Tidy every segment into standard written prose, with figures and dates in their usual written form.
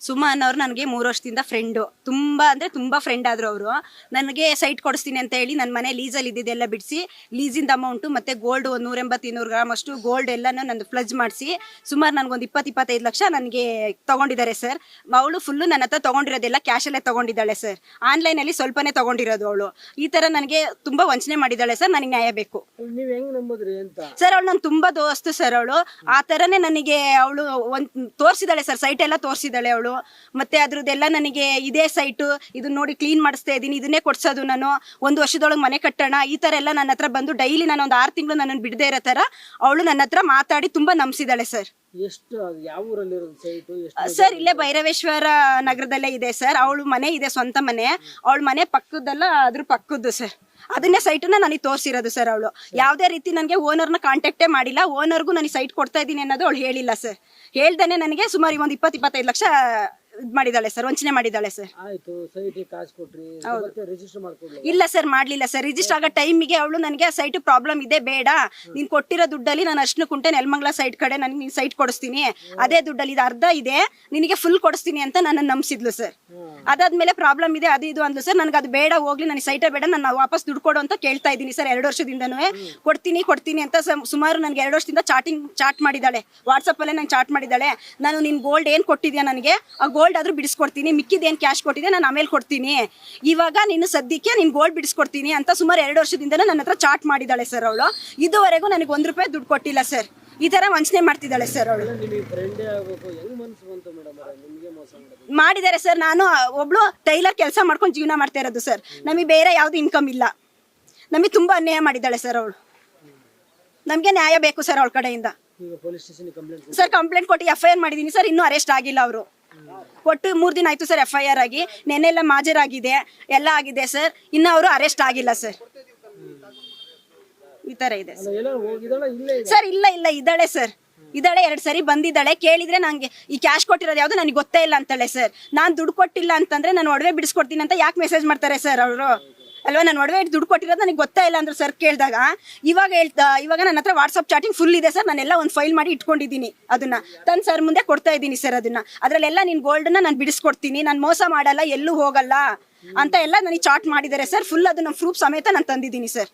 ಸುಮಾ ಅನ್ನೋರು ನನಗೆ 3 ವರ್ಷದಿಂದ ಫ್ರೆಂಡು, ತುಂಬ ಫ್ರೆಂಡ್ ಆದರು ಅವರು. ನನಗೆ ಸೈಟ್ ಕೊಡಿಸ್ತೀನಿ ಅಂತ ಹೇಳಿ ನನ್ನ ಮನೆ ಲೀಸಲ್ಲಿ ಇದ್ದಿದ್ದೆಲ್ಲ ಬಿಡಿಸಿ ಲೀಸಿಂದ ಅಮೌಂಟು ಮತ್ತು ಗೋಲ್ಡ್ ಒಂದು 180-200 ಗ್ರಾಮ್ ಅಷ್ಟು ಗೋಲ್ಡ್ ಎಲ್ಲನೂ ನಂದು ಫ್ಲಜ್ ಮಾಡಿಸಿ ಸುಮಾರು ನನಗೊಂದು 20-25 ಲಕ್ಷ ನನಗೆ ತೊಗೊಂಡಿದ್ದಾರೆ ಸರ್. ಅವಳು ಫುಲ್ಲು ನನ್ನ ಹತ್ರ ತೊಗೊಂಡಿರೋದೆಲ್ಲ ಕ್ಯಾಶಲ್ಲೇ ತೊಗೊಂಡಿದ್ದಾಳೆ ಸರ್. ಆನ್ಲೈನಲ್ಲಿ ಸ್ವಲ್ಪನೇ ತೊಗೊಂಡಿರೋದು ಅವಳು. ಈ ಥರ ನನಗೆ ತುಂಬ ವಂಚನೆ ಮಾಡಿದ್ದಾಳೆ ಸರ್. ನನಗೆ ನ್ಯಾಯ ಬೇಕು ಸರ್. ಅವಳು ನಾನು ತುಂಬ ದೋಸ್ತು ಸರ್. ಅವಳು ಆ ಥರನೇ ನನಗೆ ಅವಳು ತೋರಿಸಿದಾಳೆ ಸರ್, ಸೈಟ್ ಎಲ್ಲ ತೋರಿಸಿದಾಳೆ ಅವಳು. ಮತ್ತೆ ಅದ್ರದ್ದೆಲ್ಲ ನನಗೆ ಇದೇ ಸೈಟು, ಇದನ್ನ ನೋಡಿ ಕ್ಲೀನ್ ಮಾಡಿಸ್ತಾ ಇದ್ದೀನಿ, ಇದನ್ನೇ ಕೊಡ್ಸೋದು ನಾನು, 1 ವರ್ಷದೊಳಗೆ ಮನೆ ಕಟ್ಟೋಣ, ಈ ಥರ ಎಲ್ಲ ನನ್ನ ಹತ್ರ ಬಂದು ಡೈಲಿ ನಾನು ಒಂದು 6 ತಿಂಗಳು ನನ್ನನ್ನು ಬಿಡದೇ ಇರೋ ಥರ ಅವಳು ನನ್ನ ಹತ್ರ ಮಾತಾಡಿ ತುಂಬ ನಂಬಿಸಿದಾಳೆ ಸರ್. ಸರ್ ಇಲ್ಲೇ ಭೈರವೇಶ್ವರ ನಗರದಲ್ಲೇ ಇದೆ ಸರ್. ಅವಳು ಮನೆ ಇದೆ, ಸ್ವಂತ ಮನೆ. ಅವಳ ಮನೆ ಪಕ್ಕದಲ್ಲ, ಅದ್ರ ಪಕ್ಕದ್ದು ಸರ್. ಅದನ್ನೇ ಸೈಟನ್ನ ನನಗೆ ತೋರಿಸಿರೋದು ಸರ್. ಅವಳು ಯಾವುದೇ ರೀತಿ ನನಗೆ ಓನರ್ನ ಕಾಂಟ್ಯಾಕ್ಟೇ ಮಾಡಿಲ್ಲ. ಓನರ್ಗೂ ನನಗೆ ಸೈಟ್ ಕೊಡ್ತಾ ಇದ್ದೀನಿ ಅನ್ನೋದು ಅವಳು ಹೇಳಿಲ್ಲ ಸರ್. ಹೇಳ್ದಾನೆ ನನಗೆ ಸುಮಾರು ಒಂದು 20-25 ಲಕ್ಷ ಮಾಡಿದಾಳೆ ಸರ್, ವಂಚನೆ ಮಾಡಿದಾಳೆ ಸರ್. ಇಲ್ಲ ಸರ್, ಮಾಡ್ಲಿಲ್ಲ ಸರ್. ರಿಜಿಸ್ಟರ್ ಆಗೋ ಟೈಮಿಗೆ ಅವಳು ನನಗೆ ಸೈಟ್ ಪ್ರಾಬ್ಲಮ್ ಇದೆ, ಬೇಡ ನೀನ್ ಕೊಟ್ಟಿರೋ ದುಡ್ಡಲ್ಲಿ ನಾನು ಅರ್ಶಿನ ಕುಂಟೆ ನೆಲಮಂಗಲ ಸೈಟ್ ಕಡೆ ನನಗೆ ನೀನು ಸೈಟ್ ಕೊಡಿಸ್ತೀನಿ, ಅದೇ ದುಡ್ಡಲ್ಲಿ ಇದು ಅರ್ಧ ಇದೆ, ನಿನಗೆ ಫುಲ್ ಕೊಡಿಸ್ತೀನಿ ಅಂತ ನನ್ನ ನಂಬಿಸಿದ್ಲು ಸರ್. ಅದಾದ್ಮೇಲೆ ಪ್ರಾಬ್ಲಮ್ ಇದೆ ಅದು ಇದು ಅಂದ್ಲು ಸರ್. ನನಗೆ ಅದು ಬೇಡ, ಹೋಗ್ಲಿ, ನನಗೆ ಸೈಟೇ ಬೇಡ, ನಾನು ವಾಪಸ್ ದುಡ್ಡು ಕೊಡು ಅಂತ ಕೇಳ್ತಾ ಇದ್ದೀನಿ ಸರ್. 2 ವರ್ಷದಿಂದನೂ ಕೊಡ್ತೀನಿ ಅಂತ ಸುಮಾರು ನನಗೆ 2 ವರ್ಷದಿಂದ ಚಾಟ್ ಮಾಡಿದ್ದಾಳೆ, ವಾಟ್ಸಪ್ಪಲ್ಲೇ ನಂಗೆ ಚಾಟ್ ಮಾಡಿದ್ದಾಳೆ. ನಾನು ನಿನ್ ಗೋಲ್ಡ್ ಏನು ಕೊಟ್ಟಿದ್ಯಾ ನನಗೆ, ಆ ಗೋಲ್ಡ್ ಆದ್ರೂ ಬಿಡಿಸ್ಕೊಡ್ತೀನಿ, ಮಿಕ್ಕಿದೇನು ಕ್ಯಾಶ್ ಕೊಟ್ಟಿದೆ ನಾನು ಆಮೇಲೆ ಕೊಡ್ತೀನಿ, ಇವಾಗ ನೀನು ಸದ್ಯಕ್ಕೆ ನೀನು ಗೋಲ್ಡ್ ಬಿಡಿಸ್ಕೊಡ್ತೀನಿ ಅಂತ ಸುಮಾರು 2 ವರ್ಷದಿಂದ ನನ್ನ ಹತ್ರ ಚಾಟ್ ಮಾಡಿದ್ದಾಳೆ ಸರ್. ಅವಳು ಇದುವರೆಗೂ ನನಗೆ 1 ರೂಪಾಯಿ ದುಡ್ಡು ಕೊಟ್ಟಿಲ್ಲ ಸರ್. ಈ ತರ ವಂಚನೆ ಮಾಡ್ತಿದ್ದಾಳೆ ಸರ್. ಅವಳು ಮಾಡಿದ್ದಾರೆ ಸರ್. ನಾನು ಒಬ್ಳು ಟೈಲರ್ ಕೆಲಸ ಮಾಡ್ಕೊಂಡು ಜೀವನ ಮಾಡ್ತಾ ಇರೋದು ಸರ್. ನಮಗೆ ಬೇರೆ ಯಾವ್ದು ಇನ್ಕಮ್ ಇಲ್ಲ. ನಮಗೆ ತುಂಬಾ ಅನ್ಯಾಯ ಮಾಡಿದ್ದಾಳೆ ಸರ್ ಅವಳು. ನಮ್ಗೆ ನ್ಯಾಯ ಬೇಕು ಸರ್ ಅವಳ ಕಡೆಯಿಂದ. ಸರ್ ಕಂಪ್ಲೇಂಟ್ ಕೊಟ್ಟು FIR ಮಾಡಿದೀನಿ ಸರ್. ಇನ್ನೂ ಅರೆಸ್ಟ್ ಆಗಿಲ್ಲ ಅವರು. ಕೊಟ್ಟು 3 ದಿನ ಆಯ್ತು ಸರ್ FIR ಆಗಿ. ನೆನ್ನೆಲ್ಲ ಮಾಜರಾಗಿದೆ, ಎಲ್ಲ ಆಗಿದೆ ಸರ್. ಇನ್ನು ಅವರು ಅರೆಸ್ಟ್ ಆಗಿಲ್ಲ ಸರ್. ಈ ತರ ಇದೆ ಸರ್. ಇಲ್ಲ ಇದ್ದಾಳೆ ಸರ್, ಇದ್ದಾಳೆ. 2 ಸರಿ ಬಂದಿದ್ದಾಳೆ. ಕೇಳಿದ್ರೆ ನಂಗೆ ಈ ಕ್ಯಾಶ್ ಕೊಟ್ಟಿರೋದು ಯಾವ್ದು ನನಗೆ ಗೊತ್ತೇ ಇಲ್ಲ ಅಂತಾಳೆ ಸರ್. ನಾನು ದುಡ್ಡು ಕೊಟ್ಟಿಲ್ಲ ಅಂತಂದ್ರೆ ನಾನು ಒಡವೆ ಬಿಡಿಸ್ಕೊಡ್ತೀನಿ ಅಂತ ಯಾಕೆ ಮೆಸೇಜ್ ಮಾಡ್ತಾರೆ ಸರ್ ಅವರು? ಅಲ್ವಾ, ನಾನು ಒಡವೆ ದುಡ್ಡು ಕೊಟ್ಟಿರೋದು ನನಗೆ ಗೊತ್ತಾ ಇಲ್ಲ ಅಂದ್ರೆ ಸರ್ ಕೇಳಿದಾಗ. ಇವಾಗ ನನ್ನ ಹತ್ರ ವಾಟ್ಸಪ್ ಚಾಟಿಂಗ್ ಫುಲ್ ಇದೆ ಸರ್. ನಾನೆಲ್ಲ ಒಂದು ಫೈಲ್ ಮಾಡಿ ಇಟ್ಕೊಂಡಿದ್ದೀನಿ. ಅದನ್ನ ತನ್ನ ಸರ್ ಮುಂದೆ ಕೊಡ್ತಾ ಇದ್ದೀನಿ ಸರ್. ಅದರಲ್ಲೆಲ್ಲ ನಿನ್ ಗೋಲ್ಡ್ನ ನಾನು ಬಿಡಿಸ್ಕೊಡ್ತೀನಿ, ನಾನು ಮೋಸ ಮಾಡಲ್ಲ, ಎಲ್ಲೂ ಹೋಗಲ್ಲ ಅಂತ ಎಲ್ಲ ನನಗೆ ಚಾಟ್ ಮಾಡಿದ್ದಾರೆ ಸರ್. ಫುಲ್ ಅದನ್ನ ಪ್ರೂಫ್ ಸಮೇತ ನಾನು ತಂದಿದ್ದೀನಿ ಸರ್.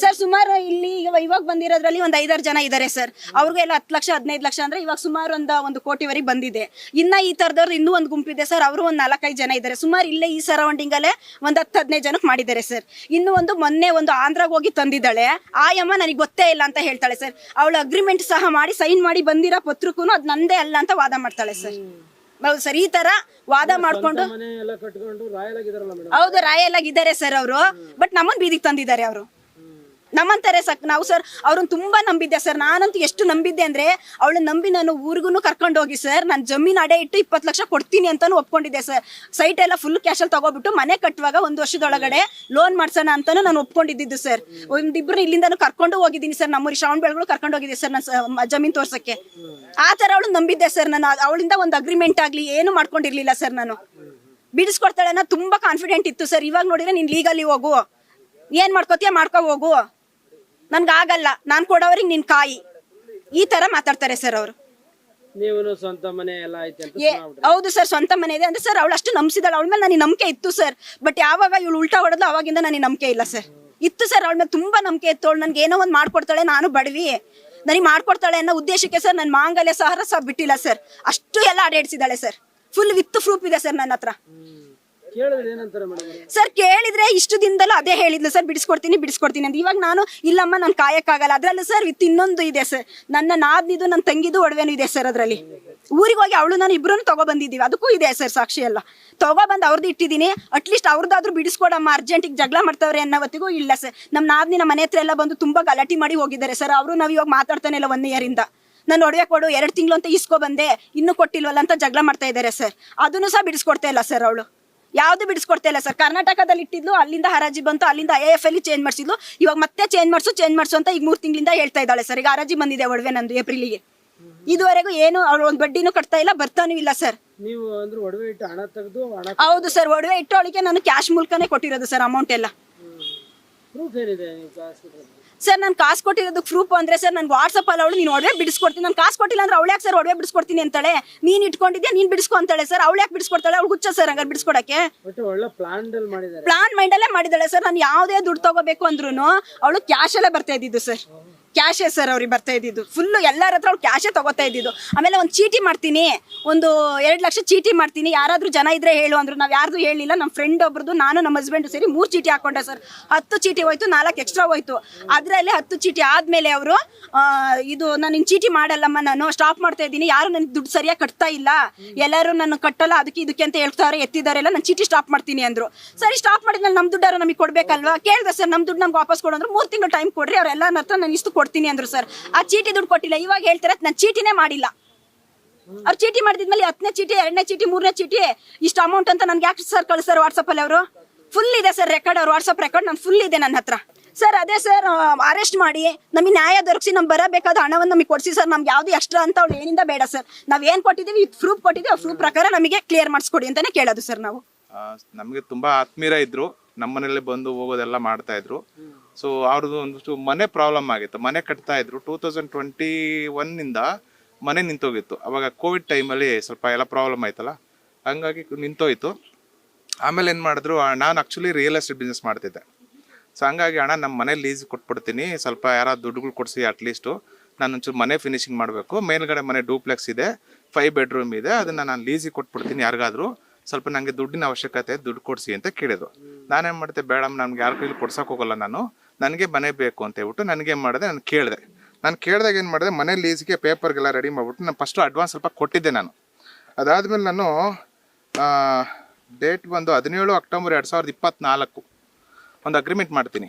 ಸರ್ ಸುಮಾರು ಇಲ್ಲಿ ಇವಾಗ ಬಂದಿರೋದ್ರಲ್ಲಿ ಒಂದು 5-6 ಜನ ಇದ್ದಾರೆ ಸರ್. ಅವ್ರಿಗೆಲ್ಲ 10 ಲಕ್ಷ 15 ಲಕ್ಷ ಅಂದ್ರೆ ಇವಾಗ ಸುಮಾರು ಒಂದು 1 ಕೋಟಿವರೆಗೆ ಬಂದಿದೆ. ಇನ್ನ ಈ ತರದವ್ರು ಇನ್ನೂ ಒಂದು ಗುಂಪಿದೆ ಸರ್. ಅವರು ಒಂದು 4-5 ಜನ ಇದ್ದಾರೆ. ಸುಮಾರು ಇಲ್ಲೇ ಈ ಸರೌಂಡಿಂಗ್ ಅಲ್ಲೇ ಒಂದು 10-15 ಜನಕ್ಕೆ ಮಾಡಿದ್ದಾರೆ ಸರ್. ಇನ್ನು ಮೊನ್ನೆ ಆಂಧ್ರಾಗ ಹೋಗಿ ತಂದಿದ್ದಾಳೆ. ಆ ಯಮ್ಮ ನನಗೆ ಗೊತ್ತೇ ಇಲ್ಲ ಅಂತ ಹೇಳ್ತಾಳೆ ಸರ್. ಅವಳು ಅಗ್ರಿಮೆಂಟ್ ಸಹ ಮಾಡಿ ಸೈನ್ ಮಾಡಿ ಬಂದಿರೋ ಪತ್ರಕ್ಕೂ ಅದು ನಂದೇ ಅಲ್ಲ ಅಂತ ವಾದ ಮಾಡ್ತಾಳೆ ಸರ್. ಹೌದು ಸರ್, ಈ ತರ ವಾದ ಮಾಡ್ಕೊಂಡು ಹೌದು ರಾಯಲ್ ಆಗಿದ್ದಾರೆ ಸರ್ ಅವರು. ಬಟ್ ನಮ್ಮನ್ ಬೀದಿಗೆ ತಂದಿದ್ದಾರೆ ಅವರು. ನಮ್ಮಂತಾರೆ ನಾವು ಸರ್ ಅವ್ರನ್ನ ತುಂಬಾ ನಂಬಿದ್ದೆ ಸರ್. ನಾನಂತೂ ಎಷ್ಟು ನಂಬಿದ್ದೆ ಅಂದ್ರೆ ಅವಳು ನಂಬಿ ನಾನು ಊರಿಗೂ ಕರ್ಕೊಂಡು ಹೋಗಿ ಸರ್ ನಾನು ಜಮೀನ್ ಅಡೆ ಇಟ್ಟು 20 ಲಕ್ಷ ಕೊಡ್ತೀನಿ ಅಂತಾನು ಒಪ್ಕೊಂಡಿದ್ದೆ ಸರ್. ಸೈಟ್ ಎಲ್ಲ ಫುಲ್ ಕ್ಯಾಶಲ್ಲಿ ತಗೋಬಿಟ್ಟು ಮನೆ ಕಟ್ಟುವಾಗ 1 ವರ್ಷದೊಳಗಡೆ ಲೋನ್ ಮಾಡ್ಸೋಣ ಅಂತಾನು ನಾನು ಒಪ್ಕೊಂಡಿದ್ದು ಸರ್. ಒಂದಿಬ್ರು ಇಲ್ಲಿಂದಾನು ಕರ್ಕೊಂಡು ಹೋಗಿದ್ದೀನಿ ಸರ್. ನಮ್ಮೂರಿ ಶ್ರಾವಣ ಬೆಳಗಳು ಕರ್ಕೊಂಡು ಹೋಗಿದ್ದೆ ಸರ್ ನಾನು ಜಮೀನ್ ತೋರ್ಸಕ್ಕೆ. ಆ ತರ ಅವಳು ನಂಬಿದ್ದೆ ಸರ್. ನಾನು ಅವಳಿಂದ ಒಂದು ಅಗ್ರಿಮೆಂಟ್ ಆಗ್ಲಿ ಏನು ಮಾಡ್ಕೊಂಡಿರ್ಲಿಲ್ಲ ಸರ್. ನಾನು ಬಿಡಿಸ್ಕೊಡ್ತಾಳೆ ಅನ್ನೋ ತುಂಬಾ ಕಾನ್ಫಿಡೆಂಟ್ ಇತ್ತು ಸರ್. ಇವಾಗ ನೋಡಿದ್ರೆ ನೀನ್ ಲೀಗಲಿ ಹೋಗು, ಏನ್ ಮಾಡ್ಕೋತೀಯ ಮಾಡ್ಕೋ ಹೋಗು, ನನ್ಗಾಗಲ್ಲ, ನಾನ್ ಕೊಡೋವ್ರಿಗೆ ನಿನ್ ಕಾಯಿ, ಈ ತರ ಮಾತಾಡ್ತಾರೆ ಸರ್ ಅವರು. ಹೌದು ಸರ್, ಸ್ವಂತ ಮನೆ ಇದೆ ಅಂದ್ರೆ ಸರ್ ಅವಳು ಅಷ್ಟು ನಂಬಿಸಿದಾಳೆ. ಅವಳ ಮೇಲೆ ನನಗೆ ನಂಬಿಕೆ ಇತ್ತು ಸರ್. ಬಟ್ ಯಾವಾಗ ಇವಳು ಉಲ್ಟಾ ಹೊಡೆದ್ಲು ಅವಾಗಿಂದ ನನಗೆ ನಂಬಿಕೆ ಇಲ್ಲ ಸರ್. ಇತ್ತು ಸರ್, ಅವಳ ಮೇಲೆ ತುಂಬಾ ನಂಬಿಕೆ ಇತ್ತು. ಅವಳು ನನ್ಗೆ ಏನೋ ಒಂದು ಮಾಡ್ಕೊಡ್ತಾಳೆ, ನಾನು ಬಡವಿ, ನನಗೆ ಮಾಡ್ಕೊಡ್ತಾಳೆ ಅನ್ನೋ ಉದ್ದೇಶಕ್ಕೆ ಸರ್ ನನ್ನ ಮಾಂಗಲ್ಯ ಸಹ ಬಿಟ್ಟಿಲ್ಲ ಸರ್. ಅಷ್ಟು ಎಲ್ಲ ಅಡೇಡ್ಸಿದಾಳೆ ಸರ್. ಫುಲ್ ವಿತ್ ಪ್ರೂಫ್ ಇದೆ ಸರ್ ನನ್ನ ಹತ್ರ. ಸರ್ ಕೇಳಿದ್ರೆ ಇಷ್ಟು ದಿನದಲ್ಲೂ ಅದೇ ಹೇಳಿದ್ಲು ಸರ್, ಬಿಡಿಸ್ಕೊಡ್ತೀನಿ ಅಂತ. ಇವಾಗ ನಾನು ಇಲ್ಲಮ್ಮ ನಾನು ಕಾಯಕ್ಕಾಗಲ್ಲ. ಅದ್ರಲ್ಲೂ ಸರ್ ವಿತ್ ಇನ್ನೊಂದು ಇದೆ ಸರ್, ನನ್ನ ನಾದ್ನಿದು ನನ್ನ ತಂಗಿದು ಒಡವೆನೂ ಇದೆ ಸರ್. ಅದರಲ್ಲಿ ಊರಿಗೆ ಹೋಗಿ ಅವಳು ನಾನು ಇಬ್ರು ತಗೊಬಂದಿದ್ದೀವಿ, ಅದಕ್ಕೂ ಇದೆ ಸರ್ ಸಾಕ್ಷಿ ಎಲ್ಲ. ತಗೊಬಂದು ಅವ್ರದ್ದು ಇಟ್ಟಿದ್ದೀನಿ. ಅಟ್ಲೀಸ್ಟ್ ಅವ್ರದ್ದಾದ್ರೂ ಬಿಡಿಸ್ಕೊಡಮ್ಮ, ಅರ್ಜೆಂಟಿಗೆ ಜಗಳ ಮಾಡ್ತಾವ್ರೆ ಅನ್ನೋವತ್ತಿಗೂ ಇಲ್ಲ ಸರ್. ನಮ್ಮ ನಾದ್ನಿ ನಮ್ಮ ಮನೆ ಹತ್ರ ಎಲ್ಲ ಬಂದು ತುಂಬಾ ಗಲಾಟೆ ಮಾಡಿ ಹೋಗಿದ್ದಾರೆ ಸರ್. ಅವರು ನಾವು ಇವಾಗ ಮಾತಾಡ್ತಾನೆ ಇಲ್ಲ 1 year ಇಂದ. ನಾನು ಒಡವೆ ಕೊಡು 2 ತಿಂಗಳು ಅಂತ ಇಸ್ಕೊ ಬಂದೆ, ಇನ್ನೂ ಕೊಟ್ಟಿಲ್ವಲ್ಲ ಅಂತ ಜಗಳ ಮಾಡ್ತಾ ಇದ್ದಾರೆ ಸರ್. ಅದನ್ನು ಸಹ ಬಿಡಿಸ್ಕೊಡ್ತಾ ಇಲ್ಲ ಸರ್ ಅವಳು. ಯಾವ್ದು ಬಿಡಿಸ್ಕೊಡ್ತಾ ಇಲ್ಲ ಸರ್. ಕರ್ನಾಟಕದಲ್ಲಿ ಇಟ್ಟಿದ್ಲು, ಅಲ್ಲಿಂದ ಹರಾಜಿ ಬಂತು, ಅಲ್ಲಿಂದ IAF ಚೇಂಜ್ ಮಾಡಿಸಿದ್ಲು. ಇವಾಗ ಮತ್ತೆ ಚೇಂಜ್ ಮಾಡ್ಸು ಅಂತ ಈಗ 3 ತಿಂಗಳಿಂದ ಹೇಳ್ತಾ ಇದ್ದಾಳೆ ಸರ್. ಈಗ ಹರಾಜಿ ಬಂದಿದೆ ಒಡವೆ ನಂದು ಏಪ್ರಿಲಿಗೆ. ಇದುವರೆಗೂ ಏನು ಅವ್ರು ಒಂದು ಬಡ್ಡಿನೂ ಕಟ್ತಾ ಇಲ್ಲ, ಬರ್ತಾನೂ ಇಲ್ಲ ಸರ್. ಹೌದು ಸರ್, ಒಡವೆ ಇಟ್ಟು ಅವಳಿಗೆ ನಾನು ಕ್ಯಾಶ್ ಮೂಲಕನೇ ಕೊಟ್ಟಿರೋದು ಸರ್ ಅಮೌಂಟ್ ಎಲ್ಲ. ಸರ್ ನಾನು ಕಾಸು ಕೊಟ್ಟಿರೋದಕ್ಕೆ ಪ್ರೂಫ್ ಅಂದ್ರೆ ಸರ್ ನನ್ಗೆ ವಾಟ್ಸಪ್ ಅಲ್ಲಿ ಅವಳು ನೀನು ಒಡವೆ ಬಿಡಿಸ್ಕೊಡ್ತೀನಿ, ನಾನು ಕಾಸು ಕೊಟ್ಟಿಲ್ಲ ಅಂದ್ರೆ ಅವಳು ಯಾಕೆ ಸರ್ ಒಡವೆ ಬಿಡಿಸ್ಕೊಡ್ತೀನಿ ಅಂತಾಳೆ, ನೀನ್ ಇಟ್ಕೊಂಡಿದ್ಯಾ ನೀನ್ ಬಿಡಿಸ್ಕೊ ಅಂತಾಳೆ ಸರ್, ಅವಳು ಯಾಕೆ ಬಿಡಿಸ್ಕೊಡ್ತಾಳೆ, ಅವಳು ಹುಚ್ಚ ಸರ್ ಹಂಗಾರೆ ಬಿಡಿಸ್ಕೊಡಕ್ಕೆ. Plan ಮೈಂಡಲ್ಲೇ ಮಾಡಿದಾಳೆ sir. ನಾನು ಯಾವುದೇ ದುಡ್ಡು ತಗೋಬೇಕು ಅಂದ್ರೂ ಅವಳು ಕ್ಯಾಶ್ ಅಲ್ಲೇ ಬರ್ತಾ ಇದ್ದಿದ್ದು ಸರ್, ಕ್ಯಾಶೇ ಸರ್ ಅವ್ರಿಗೆ ಬರ್ತಾ ಇದ್ದಿದ್ದು ಫುಲ್ಲು, ಎಲ್ಲರ ಹತ್ರ ಅವ್ಳು ಕ್ಯಾಶೇ ತಗೋತಾ ಇದ್ದಿದ್ದು. ಆಮೇಲೆ ಒಂದು ಚೀಟಿ ಮಾಡ್ತೀನಿ, ಒಂದು 2 ಲಕ್ಷ ಚೀಟಿ ಮಾಡ್ತೀನಿ, ಯಾರಾದ್ರೂ ಜನ ಇದ್ರೆ ಹೇಳು ಅಂದ್ರು. ನಾವು ಯಾರ್ದು ಹೇಳಿಲ್ಲ, ನಮ್ಮ ಫ್ರೆಂಡ್ ಒಬ್ರದ್ದು ನಾನು ನಮ್ಮ ಹಸ್ಬೆಂಡ್ ಸೇರಿ 3 ಚೀಟಿ ಹಾಕೊಂಡೆ ಸರ್. 10 ಚೀಟಿ ಹೋಯ್ತು, 4 ಎಕ್ಸ್ಟ್ರಾ ಹೋಯ್ತು. ಅದರಲ್ಲಿ 10 ಚೀಟಿ ಆದ್ಮೇಲೆ ಅವರು ಇದು ನಾನು ನಿನ್ ಚೀಟಿ ಮಾಡಲ್ಲಮ್ಮ, ನಾನು ಸ್ಟಾಪ್ ಮಾಡ್ತಾ ಇದ್ದೀನಿ, ಯಾರು ನನಗೆ ದುಡ್ಡು ಸರಿಯಾಗಿ ಕಟ್ತಾ ಇಲ್ಲ, ಎಲ್ಲರೂ ನಾನು ಕಟ್ಟಲ್ಲ ಅದಕ್ಕೆ ಇದಕ್ಕೆ ಅಂತ ಹೇಳ್ತಾರೆ, ಎತ್ತಿದಾರೆಲ್ಲ, ನಾನು ಚೀಟಿ ಸ್ಟಾಪ್ ಮಾಡ್ತೀನಿ ಅಂದ್ರು. ಸರಿ ಸ್ಟಾಪ್ ಮಾಡಿದ್ಮೇಲೆ ನಮ್ಮ ದುಡ್ಡಾರು ನಮಗೆ ಕೊಡ್ಬೇಕಲ್ವಾ, ಕೇಳಿದೆ ಸರ್ ನಮ್ಮ ದುಡ್ಡು ನಮ್ಗೆ ವಾಪಸ್ ಕೊಡು ಅಂದ್ರೆ 3 ತಿಂಗಳು ಟೈಮ್ ಕೊಡ್ರಿ, ಅವರೆಲ್ಲ ಹತ್ರ ನಾನು ಇಷ್ಟು ಕೊಡ್ತೀನಿ ಅಂದ್ರು ಸರ್. ಆ ಚೀಟಿ ದುಡ್ಡು ಕೊಟ್ಟಿಲ್ಲ. ಇವಾಗ ಹೇಳ್ತಾರೆ ನಾನು ಚೀಟಿನೇ ಮಾಡಿಲ್ಲ. ಅವ್ರು ಚೀಟಿ ಮಾಡಿದ್ಮೇಲೆ 10ನೇ ಚೀಟಿ, 2ನೇ ಚೀಟಿ, 3ನೇ ಚೀಟಿ ಇಷ್ಟು ಅಮೌಂಟ್ ಅಂತ ನನ್ಗೆ ಯಾಕೆ ಸರ್ ಕಳಿಸ್ತಾರೆ ವಾಟ್ಸಪ್ ಅಲ್ಲಿ? ಅವರು ಫುಲ್ ಇದೆ ಸರ್ ರೆಕಾರ್ಡ್, ಅವ್ರ ವಾಟ್ಸಪ್ ರೆಕಾರ್ಡ್ ನಾನು ಫುಲ್ ಇದೆ ನನ್ನ ಹತ್ರ ಸರ್. ಅದೇ ಸರ್ ಅರೆಸ್ಟ್ ಮಾಡಿ ನಮಗೆ ನ್ಯಾಯ ದೊರಕಿಸಿ, ನಮ್ಗೆ ಬರಬೇಕಾದ ಹಣವನ್ನು ನಮಗೆ ಕೊಡಿಸಿ ಸರ್. ನಮ್ಗೆ ಯಾವ್ದು ಎಕ್ಸ್ಟ್ರಾ ಅಂತ ಅವ್ಳು ಏನಿಂದ ಬೇಡ ಸರ್. ನಾವ್ ಏನ್ ಕೊಟ್ಟಿದ್ದೀವಿ ಪ್ರೂಫ್ ಕೊಟ್ಟಿದ್ದೀವಿ, ಆ ಪ್ರೂಫ್ ಪ್ರಕಾರ ನಮಗೆ ಕ್ಲಿಯರ್ ಮಾಡಿಸ್ಕೊಡಿ ಅಂತಾನೆ ಕೇಳೋದು ಸರ್ ನಾವು. ನಮಗೆ ತುಂಬಾ ಆತ್ಮೀಯರ ಇದ್ರು, ನಮ್ಮನೇಲಿ ಬಂದು ಹೋಗೋದೆಲ್ಲ ಮಾಡ್ತಾ ಇದ್ರು. ಸೊ ಅವ್ರದ್ದು ಒಂದಷ್ಟು ಮನೆ ಪ್ರಾಬ್ಲಮ್ ಆಗಿತ್ತು, ಮನೆ ಕಟ್ತಾ ಇದ್ರು. 2021 ಮನೆ ನಿಂತೋಗಿತ್ತು. ಅವಾಗ ಕೋವಿಡ್ ಟೈಮಲ್ಲಿ ಸ್ವಲ್ಪ ಎಲ್ಲ ಪ್ರಾಬ್ಲಮ್ ಆಯ್ತಲ್ಲ, ಹಂಗಾಗಿ ನಿಂತೋಯ್ತು. ಆಮೇಲೆ ಏನು ಮಾಡಿದ್ರು, ನಾನು ಆ್ಯಕ್ಚುಲಿ ರಿಯಲ್ ಎಸ್ಟೇಟ್ ಬಿಸ್ನೆಸ್ ಮಾಡ್ತಿದ್ದೆ. ಸೊ ಹಂಗಾಗಿ ಅಣ್ಣ ನಮ್ಮ ಮನೆ ಲೀಸ್ ಕೊಟ್ಬಿಡ್ತೀನಿ, ಸ್ವಲ್ಪ ಯಾರಾದ್ರು ದುಡ್ಡುಗಳು ಕೊಡಿಸಿ, ಅಟ್ಲೀಸ್ಟು ನಾನು ಒಂಚೂರು ಮನೆ ಫಿನಿಶಿಂಗ್ ಮಾಡಬೇಕು. ಮೇಲ್ಗಡೆ ಮನೆ ಡೂಪ್ಲೆಕ್ಸ್ ಇದೆ, 5 ಬೆಡ್ರೂಮ್ ಇದೆ, ಅದನ್ನು ನಾನು ಲೀಸಿಗೆ ಕೊಟ್ಬಿಡ್ತೀನಿ, ಯಾರಿಗಾದ್ರು ಸ್ವಲ್ಪ ನನಗೆ ದುಡ್ಡಿನ ಅವಶ್ಯಕತೆ, ದುಡ್ಡು ಕೊಡಿಸಿ ಅಂತ ಕೇಳಿದ್ರು. ನಾನೇನು ಮಾಡಿದೆ, ಬೇಡಮ್ಮ ನಮ್ಗೆ ಯಾರ ಕೈಲಿ ಕೊಡ್ಸೋಕೆ ಹೋಗಲ್ಲ, ನನಗೆ ಮನೆ ಬೇಕು ಅಂತ ಹೇಳ್ಬಿಟ್ಟು ನನಗೇನು ಮಾಡಿದೆ, ನಾನು ಕೇಳಿದಾಗ ಏನು ಮಾಡಿದೆ, ಮನೆ ಲೀಸ್ಗೆ ಪೇಪರ್ಗೆಲ್ಲ ರೆಡಿ ಮಾಡಿಬಿಟ್ಟು ನಾನು ಫಸ್ಟು ಅಡ್ವಾನ್ಸ್ ಸ್ವಲ್ಪ ಕೊಟ್ಟಿದ್ದೆ ನಾನು. ಅದಾದಮೇಲೆ ನಾನು ಡೇಟ್ ಬಂದು 17 ಅಕ್ಟೋಬರ್ 2024 ಒಂದು ಅಗ್ರಿಮೆಂಟ್ ಮಾಡ್ತೀನಿ.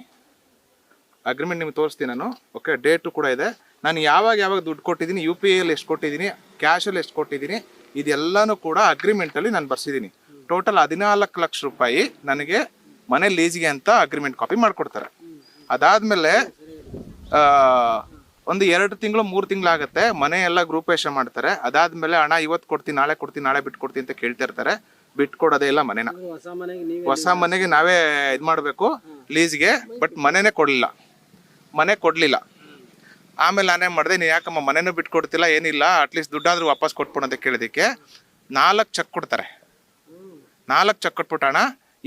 ಅಗ್ರಿಮೆಂಟ್ ನಿಮ್ಗೆ ತೋರಿಸ್ತೀನಿ ನಾನು. ಓಕೆ, ಡೇಟು ಕೂಡ ಇದೆ. ನಾನು ಯಾವಾಗ ದುಡ್ಡು ಕೊಟ್ಟಿದ್ದೀನಿ, UPI ಎಷ್ಟು ಕೊಟ್ಟಿದ್ದೀನಿ, ಕ್ಯಾಶಲ್ಲಿ ಎಷ್ಟು ಕೊಟ್ಟಿದ್ದೀನಿ, ಇದೆಲ್ಲನೂ ಕೂಡ ಅಗ್ರಿಮೆಂಟಲ್ಲಿ ನಾನು ಬರ್ಸಿದ್ದೀನಿ. ಟೋಟಲ್ 14 ಲಕ್ಷ ರೂಪಾಯಿ ನನಗೆ ಮನೆ ಲೀಸ್ಗೆ ಅಂತ ಅಗ್ರಿಮೆಂಟ್ ಕಾಪಿ ಮಾಡಿಕೊಡ್ತಾರೆ. ಅದಾದಮೇಲೆ ಒಂದು 2 ತಿಂಗಳು 3 ತಿಂಗಳು ಆಗುತ್ತೆ, ಮನೆ ಎಲ್ಲ ಗ್ರೂಪೇಷನ್ ಮಾಡ್ತಾರೆ. ಅದಾದಮೇಲೆ ಹಣ ಇವತ್ತು ಕೊಡ್ತೀನಿ, ನಾಳೆ ಕೊಡ್ತೀನಿ, ನಾಳೆ ಬಿಟ್ಕೊಡ್ತೀನಿ ಅಂತ ಕೇಳ್ತಾ ಇರ್ತಾರೆ. ಬಿಟ್ಕೊಡೋದೇ ಇಲ್ಲ ಮನೆನ. ಹೊಸ ಮನೆಗೆ ನಾವೇ ಇದು ಮಾಡಬೇಕು ಲೀಸ್ಗೆ, ಬಟ್ ಮನೆ ಕೊಡಲಿಲ್ಲ. ಆಮೇಲೆ ನಾನೇನು ಮಾಡಿದೆ, ನೀನು ಯಾಕಮ್ಮ ಮನೆನೂ ಬಿಟ್ಕೊಡ್ತಿಲ್ಲ, ಏನಿಲ್ಲ, ಅಟ್ಲೀಸ್ಟ್ ದುಡ್ಡಾದರೂ ವಾಪಸ್ ಕೊಟ್ಬಿಡು ಅಂತ ಕೇಳಿದಕ್ಕೆ 4 ಚೆಕ್ ಕೊಡ್ತಾರೆ. 4 ಚೆಕ್ ಕೊಟ್ಬಿಟ್ಟಣ,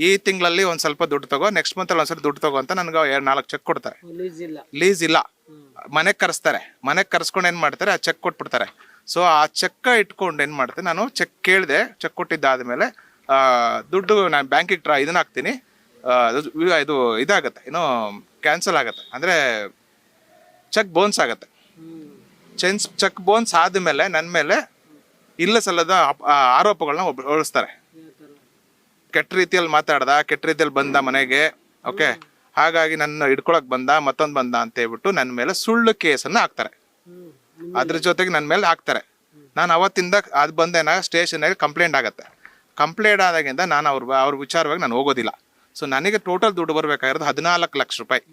ಈ ತಿಂಗಳಲ್ಲಿ ಒಂದು ಸ್ವಲ್ಪ ದುಡ್ಡು ತಗೋ, ನೆಕ್ಸ್ಟ್ ಮಂತಲ್ಲಿ ಒಂದ್ಸಲ ದುಡ್ಡು ತಗೋ ಅಂತ ನನಗೆ 4 ಚೆಕ್ ಕೊಡ್ತಾರೆ. ಲೀಸ್ ಇಲ್ಲ, ಮನೆಗೆ ಕರೆಸ್ತಾರೆ. ಮನೆಗೆ ಕರೆಸ್ಕೊಂಡು ಏನು ಮಾಡ್ತಾರೆ, ಆ ಚೆಕ್ ಕೊಟ್ಬಿಡ್ತಾರೆ. ಸೊ ಆ ಚೆಕ್ ಇಟ್ಕೊಂಡು ಏನು ಮಾಡ್ತೀನಿ, ನಾನು ಚೆಕ್ ಕೇಳಿದೆ, ಚೆಕ್ ಕೊಟ್ಟಿದ್ದಾದಮೇಲೆ ದುಡ್ಡು ನಾನು ಬ್ಯಾಂಕಿಗೆ ಇದನ್ನ ಹಾಕ್ತೀನಿ, ಇದು ಇದಾಗುತ್ತೆ, ಏನೋ ಕ್ಯಾನ್ಸಲ್ ಆಗುತ್ತೆ, ಅಂದರೆ ಚೆಕ್ ಬೌನ್ಸ್ ಆಗುತ್ತೆ. ಚೆಕ್ ಬೌನ್ಸ್ ಆದಮೇಲೆ ನನ್ನ ಮೇಲೆ ಇಲ್ಲ ಸಲ್ಲದ ಆರೋಪಗಳನ್ನ ಹೊರಿಸ್ತಾರೆ. ಕೆಟ್ಟ ರೀತಿಯಲ್ಲಿ ಮಾತಾಡ್ದ, ಕೆಟ್ಟ ರೀತಿಯಲ್ಲಿ ಬಂದ ಮನೆಗೆ, ಓಕೆ, ಹಾಗಾಗಿ ನನ್ನ ಹಿಡ್ಕೊಳಕ್ ಬಂದ, ಮತ್ತೊಂದು ಬಂದ ಅಂತ ಹೇಳ್ಬಿಟ್ಟು ನನ್ನ ಮೇಲೆ ಸುಳ್ಳು ಕೇಸನ್ನು ಹಾಕ್ತಾರೆ. ಅದ್ರ ಜೊತೆಗೆ ನನ್ನ ಮೇಲೆ ಹಾಕ್ತಾರೆ. ನಾನು ಅವತ್ತಿಂದ ಅದು ಬಂದೇನ ಸ್ಟೇಷನ್ಗೆ ಕಂಪ್ಲೇಂಟ್ ಆಗುತ್ತೆ. ಕಂಪ್ಲೇಂಟ್ ಆದಾಗಿಂದ ನಾನು ಅವ್ರ ವಿಚಾರವಾಗಿ ನಾನು ಹೋಗೋದಿಲ್ಲ. ಸೊ ನನಗೆ ಟೋಟಲ್ ದುಡ್ಡು ಬರಬೇಕಾಗಿರೋದು 14 ಲಕ್ಷ ರೂಪಾಯಿ.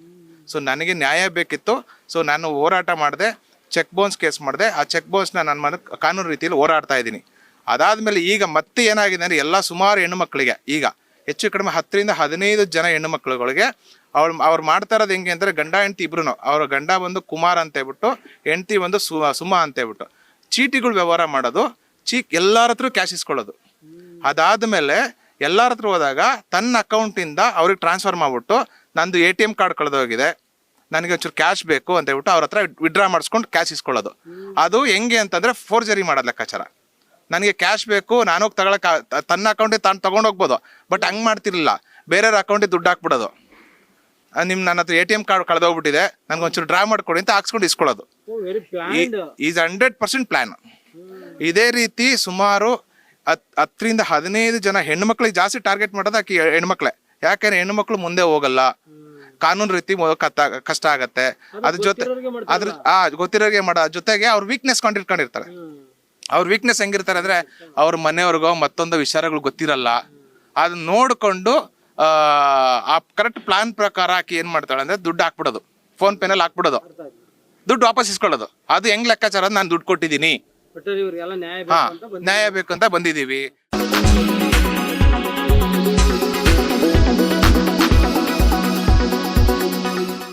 ಸೊ ನನಗೆ ನ್ಯಾಯ ಬೇಕಿತ್ತು. ಸೊ ನಾನು ಹೋರಾಟ ಮಾಡಿದೆ, ಚೆಕ್ ಬೌನ್ಸ್ ಕೇಸ್ ಮಾಡಿದೆ. ಆ ಚೆಕ್ ಬೌನ್ಸ್ನ ನನ್ನ ಮನೆ ಕಾನೂನು ರೀತಿಯಲ್ಲಿ ಹೋರಾಡ್ತಾ ಇದ್ದೀನಿ. ಅದಾದಮೇಲೆ ಈಗ ಮತ್ತೆ ಏನಾಗಿದೆ ಅಂದರೆ, ಎಲ್ಲ ಸುಮಾರು ಹೆಣ್ಣು ಮಕ್ಕಳಿಗೆ ಈಗ ಹೆಚ್ಚು ಕಡಿಮೆ 10 ರಿಂದ 15 ಜನ ಹೆಣ್ಣು ಮಕ್ಕಳುಗಳಿಗೆ ಅವ್ರು ಮಾಡ್ತಾ ಇರೋದು ಹೆಂಗೆ ಅಂದರೆ, ಗಂಡ ಹೆಂಡತಿ ಇಬ್ರು, ಅವ್ರ ಗಂಡ ಬಂದು ಕುಮಾರ್ ಅಂತ ಹೇಳ್ಬಿಟ್ಟು, ಹೆಂಡತಿ ಬಂದು ಸುಮಾ ಅಂತ ಹೇಳ್ಬಿಟ್ಟು ಚೀಟಿಗಳು ವ್ಯವಹಾರ ಮಾಡೋದು, ಎಲ್ಲರ ಹತ್ರ ಕ್ಯಾಶ್ ಇಸ್ಕೊಳ್ಳೋದು. ಅದಾದಮೇಲೆ ಎಲ್ಲರ ಹತ್ರ ಹೋದಾಗ ತನ್ನ ಅಕೌಂಟಿಂದ ಅವ್ರಿಗೆ ಟ್ರಾನ್ಸ್ಫರ್ ಮಾಡಿಬಿಟ್ಟು, ನಂದು ATM ಕಾರ್ಡ್ ಕಳೆದೋಗಿದೆ, ನನಗೆ ಒಂಚೂರು ಕ್ಯಾಶ್ ಬೇಕು ಅಂತ ಹೇಳ್ಬಿಟ್ಟು ಅವ್ರ ಹತ್ರ ವಿಡ್ರಾ ಮಾಡಿಸ್ಕೊಂಡು ಕ್ಯಾಶ್ ಇಸ್ಕೊಳ್ಳೋದು. ಅದು ಹೆಂಗೆ ಅಂತಂದರೆ ಫೋರ್ಜರಿ ಮಾಡೋದು ಲೆಕ್ಕಾಚಾರ. ನನಗೆ ಕ್ಯಾಶ್ ಬೇಕು, ನಾನು ಹೋಗಿ ತಗೊಳಕ್ಕೆ, ತನ್ನ ಅಕೌಂಟಿಗೆ ತಾನು ತೊಗೊಂಡೋಗ್ಬೋದು, ಬಟ್ ಹಂಗೆ ಮಾಡ್ತಿರ್ಲಿಲ್ಲ, ಬೇರೆಯವ್ರ ಅಕೌಂಟಿಗೆ ದುಡ್ಡು ಹಾಕ್ಬಿಡೋದು. ನನ್ನ ಹತ್ರ ATM ಕಾರ್ಡ್ ಕಳೆದೋಗ್ಬಿಟ್ಟಿದೆ, ನನಗೆ ಒಂಚೂರು ಡ್ರಾ ಮಾಡಿಕೊಡಿ ಅಂತ ಹಾಕ್ಸ್ಕೊಂಡು ಇಸ್ಕೊಳ್ಳೋದು. Is 100% plan. ಇದೇ ರೀತಿ ಸುಮಾರು 10 ರಿಂದ 15 ಜನ ಹೆಣ್ಮಕ್ಳಿಗೆ ಜಾಸ್ತಿ ಟಾರ್ಗೆಟ್ ಮಾಡೋದು ಆಕೆ ಹೆಣ್ಮಕ್ಳೇ. ಯಾಕೆಂದ್ರೆ ಹೆಣ್ಮಕ್ಳು ಮುಂದೆ ಹೋಗಲ್ಲ, ಕಾನೂನು ರೀತಿ ಕಷ್ಟ ಆಗತ್ತೆ. ಅದ್ರ ಜೊತೆ ಗೊತ್ತಿರೋರಿಗೆ ಮಾಡೋ ಜೊತೆಗೆ ಅವ್ರ ವೀಕ್ನೆಸ್ ಕೊಂಡಿರ್ತಾರೆ. ಅವ್ರ ವೀಕ್ನೆಸ್ ಹೆಂಗಿರ್ತಾರೆ ಅಂದ್ರೆ, ಅವ್ರ ಮನೆಯವ್ರಿಗೋ ಮತ್ತೊಂದು ವಿಚಾರಗಳು ಗೊತ್ತಿರಲ್ಲ. ಅದನ್ನ ನೋಡ್ಕೊಂಡು ಆ ಕರೆಕ್ಟ್ ಪ್ಲಾನ್ ಪ್ರಕಾರ ಆಕಿ ಏನ್ ಮಾಡ್ತಾಳೆ ಅಂದ್ರೆ, ದುಡ್ಡು ಹಾಕ್ಬಿಡೋದು, ಫೋನ್ ಪೇನಲ್ಲಿ ಹಾಕ್ಬಿಡೋದು, ದುಡ್ಡು ವಾಪಸ್ ಇಸ್ಕೊಳ್ಳೋದು. ಅದು ಹೆಂಗ್ ಲೆಕ್ಕಾಚಾರ, ನಾನು ದುಡ್ಡು ಕೊಟ್ಟಿದ್ದೀನಿ, ನ್ಯಾಯ ಬೇಕು ಅಂತ ಬಂದಿದ್ದೀವಿ,